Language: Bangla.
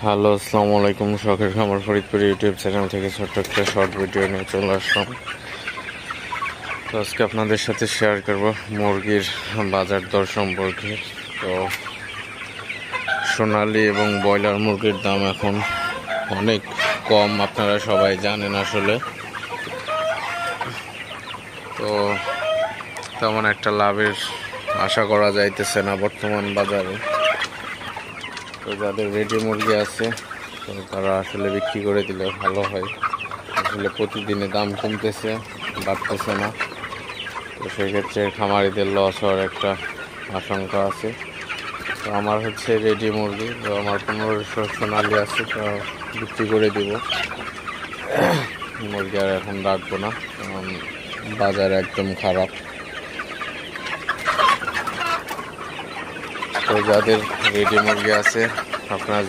হ্যালো, আসসালামু আলাইকুম। শখের খামার ফরিদপুর ইউটিউব চ্যানেল থেকে ছোট্ট একটা শর্ট ভিডিও নিয়ে চলে আসলাম। তো আজকে আপনাদের সাথে শেয়ার করব মুরগির বাজার দর সম্পর্কে। তো সোনালি এবং ব্রয়লার মুরগির দাম এখন অনেক কম, আপনারা সবাই জানেন। আসলে তো তেমন একটা লাভের আশা করা যাইতেছে না বর্তমান বাজারে। তো যাদের রেডি মুরগি আছে তো তারা আসলে বিক্রি করে দিলে ভালো হয়। আসলে প্রতিদিনে দাম কমতেছে, বাড়তেছে না। তো সেক্ষেত্রে খামারিদের লস হওয়ার একটা আশঙ্কা আছে। তো আমার হচ্ছে রেডি মুরগি, তো আমার 1500 সোনালি আছে, তো বিক্রি করে দিব। মুরগি আর এখন রাখবো না, কারণ বাজার একদম খারাপ। তো যাদের রেডি মুরগি আছে আপনারা